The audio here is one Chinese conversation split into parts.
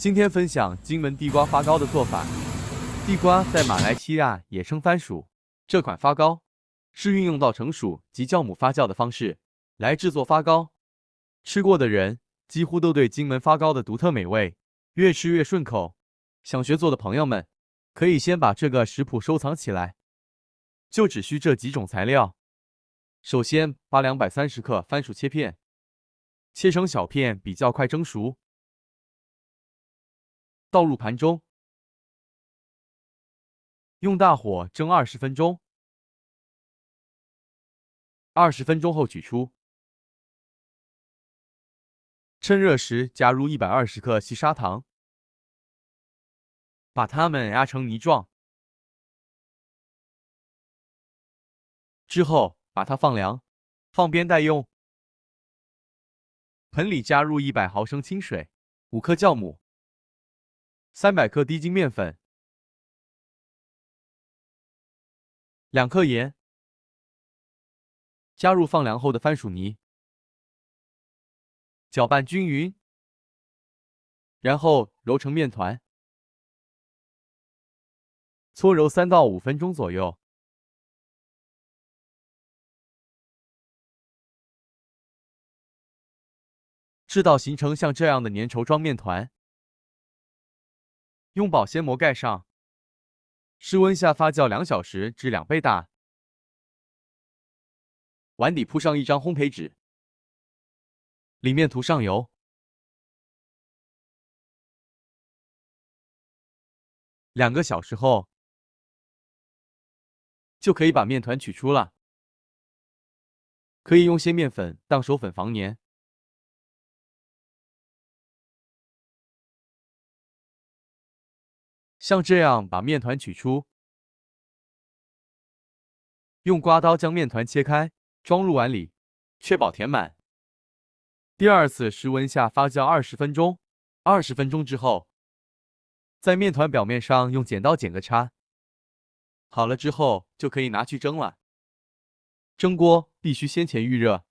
今天分享金门地瓜发糕的做法。地瓜在马来西亚也称番薯，这款发糕是运用到成熟及酵母发酵的方式来制作发糕。吃过的人几乎都对金门发糕的独特美味越吃越顺口。想学做的朋友们，可以先把这个食谱收藏起来，就只需这几种材料。首先，把230克番薯切片，切成小片比较快蒸熟。倒入盘中，用大火蒸20分钟。20分钟后取出，趁热时加入120克细砂糖，把它们压成泥状。之后把它放凉，放边待用。盆里加入100毫升清水，5克酵母，300克低筋面粉，2克盐，加入放凉后的番薯泥，搅拌均匀，然后揉成面团，搓揉3到5分钟左右。直到形成像这样的粘稠状面团，用保鲜膜盖上，室温下发酵2小时至2倍大。碗底铺上一张烘焙纸，里面涂上油。2个小时后，就可以把面团取出了。可以用些面粉当手粉防粘。像这样把面团取出，用刮刀将面团切开，装入碗里，确保填满。第二次室温下发酵20分钟，20分钟之后，在面团表面上用剪刀剪个叉。好了之后就可以拿去蒸了。蒸锅必须先前预热，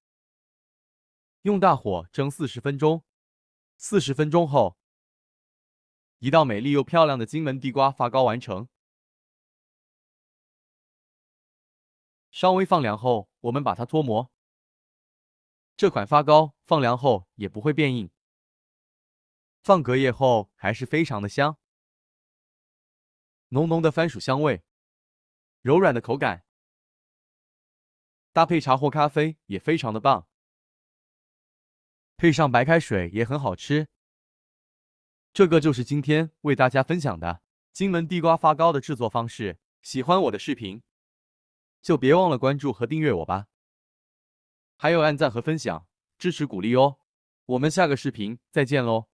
用大火蒸40分钟。40分钟后，一道美丽又漂亮的金门地瓜发糕完成。稍微放凉后，我们把它脱模。这款发糕放凉后也不会变硬，放隔夜后还是非常的香。浓浓的番薯香味，柔软的口感，搭配茶或咖啡也非常的棒。配上白开水也很好吃。这个就是今天为大家分享的金门地瓜发糕的制作方式。喜欢我的视频，就别忘了关注和订阅我吧，还有按赞和分享，支持鼓励哦。我们下个视频再见喽。